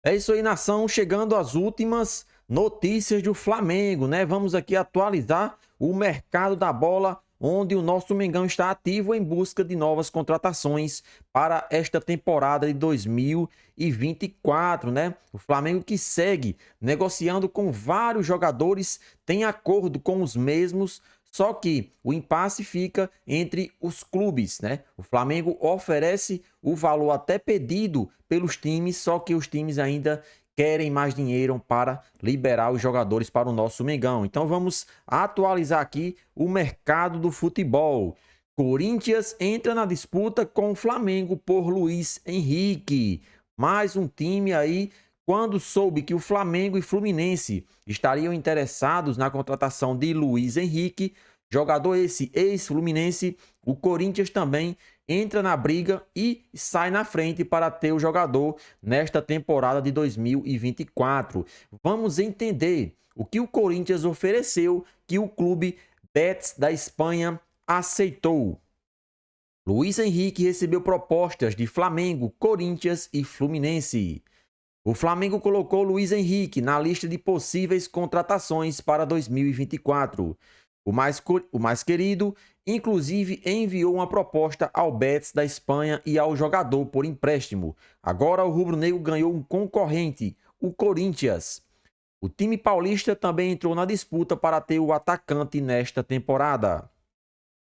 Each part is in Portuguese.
É isso aí, nação. Chegando às últimas notícias do Flamengo, né? Vamos aqui atualizar o mercado da bola, onde o nosso Mengão está ativo em busca de novas contratações para esta temporada de 2024, né? O Flamengo que segue negociando com vários jogadores, tem acordo com os mesmos. Só que o impasse fica entre os clubes, né? O Flamengo oferece o valor até pedido pelos times, só que os times ainda querem mais dinheiro para liberar os jogadores para o nosso Mengão. Então vamos atualizar aqui o mercado do futebol. Corinthians entra na disputa com o Flamengo por Luiz Henrique. Mais um time aí, quando soube que o Flamengo e Fluminense estariam interessados na contratação de Luiz Henrique, jogador esse ex-Fluminense, o Corinthians também entra na briga e sai na frente para ter o jogador nesta temporada de 2024. Vamos entender o que o Corinthians ofereceu que o clube Betis da Espanha aceitou. Luiz Henrique recebeu propostas de Flamengo, Corinthians e Fluminense. O Flamengo colocou Luiz Henrique na lista de possíveis contratações para 2024. O mais querido, inclusive, enviou uma proposta ao Betis da Espanha e ao jogador por empréstimo. Agora o rubro-negro ganhou um concorrente, o Corinthians. O time paulista também entrou na disputa para ter o atacante nesta temporada.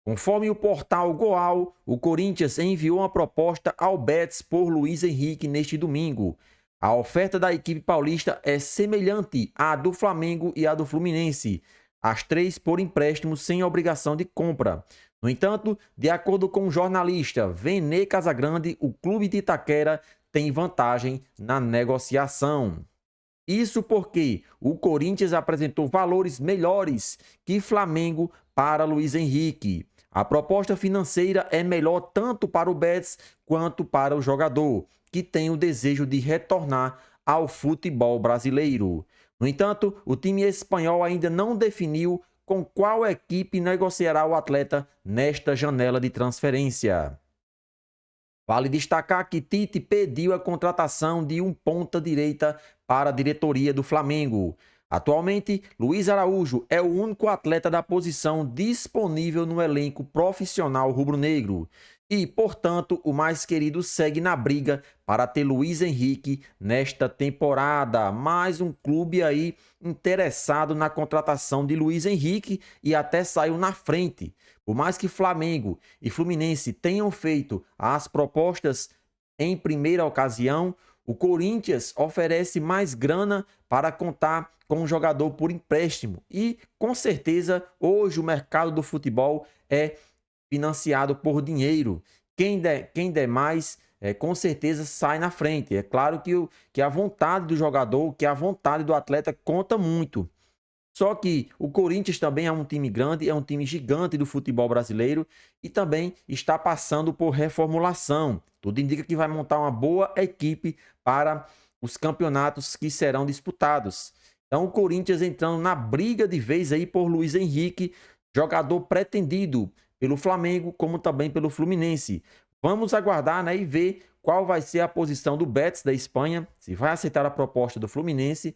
Conforme o portal Goal, o Corinthians enviou uma proposta ao Betis por Luiz Henrique neste domingo. A oferta da equipe paulista é semelhante à do Flamengo e à do Fluminense, as três por empréstimo sem obrigação de compra. No entanto, de acordo com o jornalista Vene Casagrande, o clube de Itaquera tem vantagem na negociação. Isso porque o Corinthians apresentou valores melhores que Flamengo para Luiz Henrique. A proposta financeira é melhor tanto para o Betis quanto para o jogador, que tem o desejo de retornar ao futebol brasileiro. No entanto, o time espanhol ainda não definiu com qual equipe negociará o atleta nesta janela de transferência. Vale destacar que Tite pediu a contratação de um ponta-direita para a diretoria do Flamengo. Atualmente, Luiz Araújo é o único atleta da posição disponível no elenco profissional rubro-negro. E, portanto, o mais querido segue na briga para ter Luiz Henrique nesta temporada. Mais um clube aí interessado na contratação de Luiz Henrique e até saiu na frente. Por mais que Flamengo e Fluminense tenham feito as propostas em primeira ocasião, o Corinthians oferece mais grana para contar com um jogador por empréstimo. E, com certeza, hoje o mercado do futebol é financiado por dinheiro. Quem der mais, com certeza sai na frente. É claro que a vontade do jogador, que a vontade do atleta conta muito. Só que o Corinthians também é um time grande, é um time gigante do futebol brasileiro e também está passando por reformulação. Tudo indica que vai montar uma boa equipe para os campeonatos que serão disputados. Então o Corinthians entrando na briga de vez aí por Luiz Henrique, jogador pretendido pelo Flamengo como também pelo Fluminense. Vamos aguardar, né, e ver qual vai ser a posição do Betis da Espanha, se vai aceitar a proposta do Fluminense,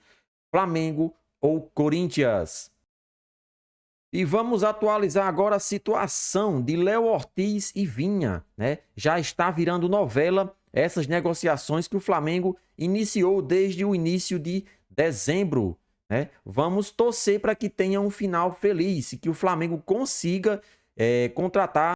Flamengo ou Corinthians. E vamos atualizar agora a situação de Léo Ortiz e Vinha, né? Já está virando novela essas negociações que o Flamengo iniciou desde o início de dezembro, né? Vamos torcer para que tenha um final feliz e que o Flamengo consiga contratar,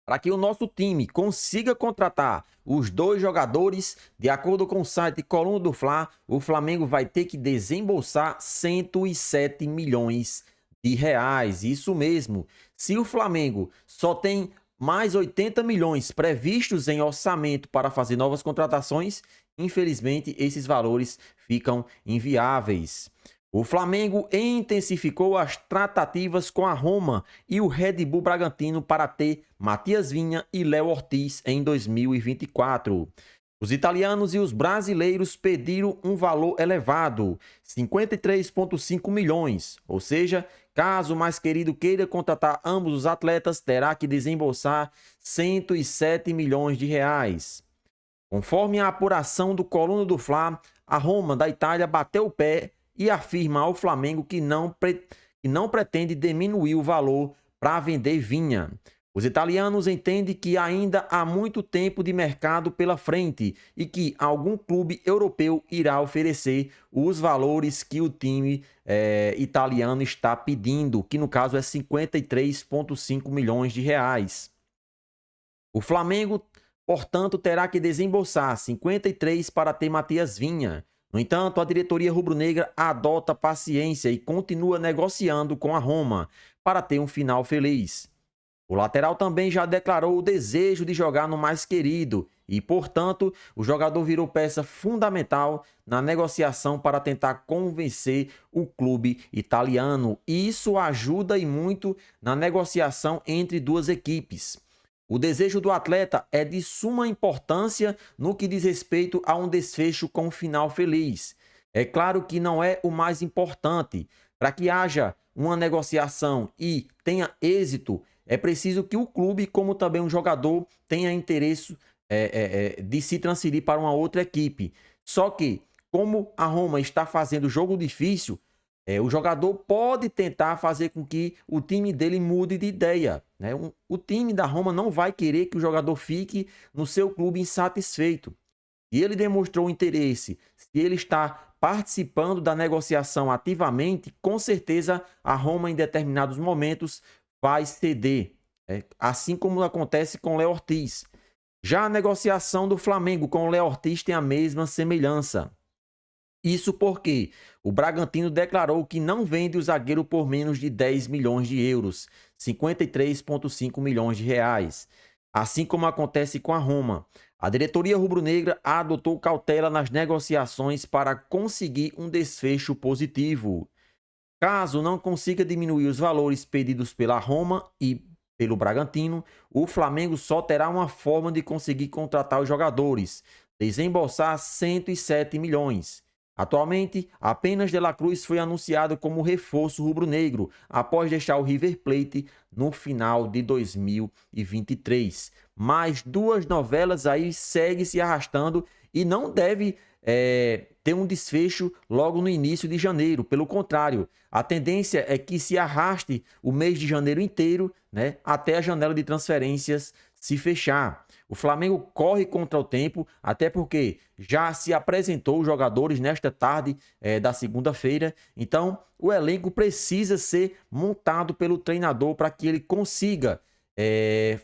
para que o nosso time consiga contratar os dois jogadores. De acordo com o site Coluna do Fla, o Flamengo vai ter que desembolsar 107 milhões de reais. Isso mesmo. Se o Flamengo só tem mais 80 milhões previstos em orçamento para fazer novas contratações, infelizmente esses valores ficam inviáveis. O Flamengo intensificou as tratativas com a Roma e o Red Bull Bragantino para ter Matias Vinha e Léo Ortiz em 2024. Os italianos e os brasileiros pediram um valor elevado, 53,5 milhões, ou seja, caso o mais querido queira contratar ambos os atletas, terá que desembolsar 107 milhões de reais. Conforme a apuração do Coluna do Fla, a Roma da Itália bateu o pé e afirma ao Flamengo que não pretende diminuir o valor para vender Vinha. Os italianos entendem que ainda há muito tempo de mercado pela frente e que algum clube europeu irá oferecer os valores que o time italiano está pedindo, que no caso é 53,5 milhões de reais. O Flamengo, portanto, terá que desembolsar 53 para ter Matias Vinha. No entanto, a diretoria rubro-negra adota paciência e continua negociando com a Roma para ter um final feliz. O lateral também já declarou o desejo de jogar no mais querido e, portanto, o jogador virou peça fundamental na negociação para tentar convencer o clube italiano. E isso ajuda e muito na negociação entre duas equipes. O desejo do atleta é de suma importância no que diz respeito a um desfecho com um final feliz. É claro que não é o mais importante. Para que haja uma negociação e tenha êxito, é preciso que o clube, como também um jogador, tenha interesse de se transferir para uma outra equipe. Só que, como a Roma está fazendo jogo difícil, o jogador pode tentar fazer com que o time dele mude de ideia, né? O time da Roma não vai querer que o jogador fique no seu clube insatisfeito. E ele demonstrou interesse. Se ele está participando da negociação ativamente, com certeza a Roma, em determinados momentos, vai ceder. Assim como acontece com o Léo Ortiz. Já a negociação do Flamengo com o Léo Ortiz tem a mesma semelhança. Isso porque o Bragantino declarou que não vende o zagueiro por menos de 10 milhões de euros, 53,5 milhões de reais. Assim como acontece com a Roma, a diretoria rubro-negra adotou cautela nas negociações para conseguir um desfecho positivo. Caso não consiga diminuir os valores pedidos pela Roma e pelo Bragantino, o Flamengo só terá uma forma de conseguir contratar os jogadores: desembolsar 107 milhões. Atualmente, apenas De La Cruz foi anunciado como reforço rubro-negro, após deixar o River Plate no final de 2023. Mais duas novelas aí seguem se arrastando e não deve ter um desfecho logo no início de janeiro. Pelo contrário, a tendência é que se arraste o mês de janeiro inteiro, né, até a janela de transferências se fechar. O Flamengo corre contra o tempo, até porque já se apresentou os jogadores nesta tarde da segunda-feira. Então, o elenco precisa ser montado pelo treinador para que ele consiga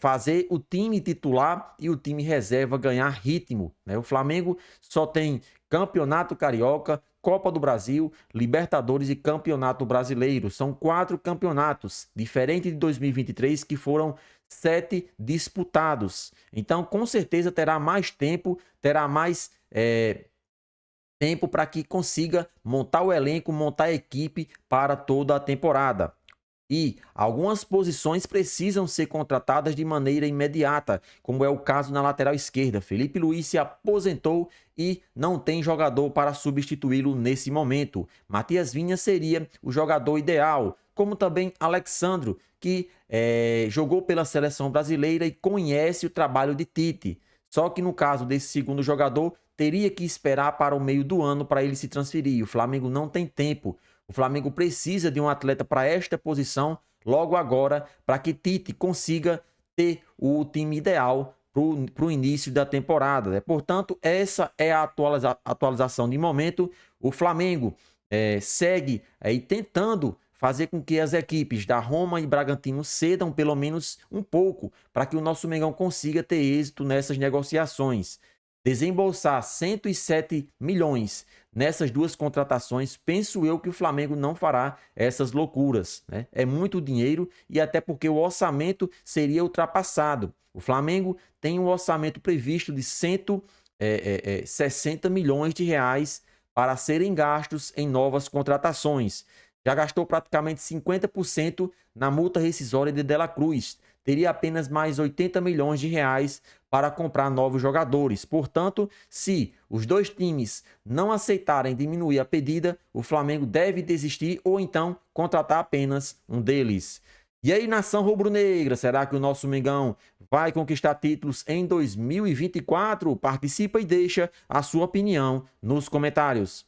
fazer o time titular e o time reserva ganhar ritmo, né? O Flamengo só tem Campeonato Carioca, Copa do Brasil, Libertadores e Campeonato Brasileiro. São 4 campeonatos, diferente de 2023, que foram 7 disputados. Então, com certeza, terá mais tempo, terá mais tempo para que consiga montar o elenco, montar a equipe para toda a temporada. E algumas posições precisam ser contratadas de maneira imediata, como é o caso na lateral esquerda. Felipe Luiz se aposentou e não tem jogador para substituí-lo nesse momento. Matias Vinha seria o jogador ideal, como também Alexandro, que jogou pela seleção brasileira e conhece o trabalho de Tite. Só que no caso desse segundo jogador, teria que esperar para o meio do ano para ele se transferir. O Flamengo não tem tempo. O Flamengo precisa de um atleta para esta posição logo agora, para que Tite consiga ter o time ideal para o início da temporada, né? Portanto, essa é a atualização de momento. O Flamengo segue aí tentando fazer com que as equipes da Roma e Bragantino cedam pelo menos um pouco, para que o nosso Mengão consiga ter êxito nessas negociações. Desembolsar 107 milhões nessas duas contratações, penso eu que o Flamengo não fará essas loucuras, né? É muito dinheiro e até porque o orçamento seria ultrapassado. O Flamengo tem um orçamento previsto de 160 milhões de reais para serem gastos em novas contratações. Já gastou praticamente 50% na multa rescisória de La Cruz. Teria apenas mais 80 milhões de reais para comprar novos jogadores. Portanto, se os dois times não aceitarem diminuir a pedida, o Flamengo deve desistir ou então contratar apenas um deles. E aí, nação rubro-negra, será que o nosso Mengão vai conquistar títulos em 2024? Participa e deixa a sua opinião nos comentários.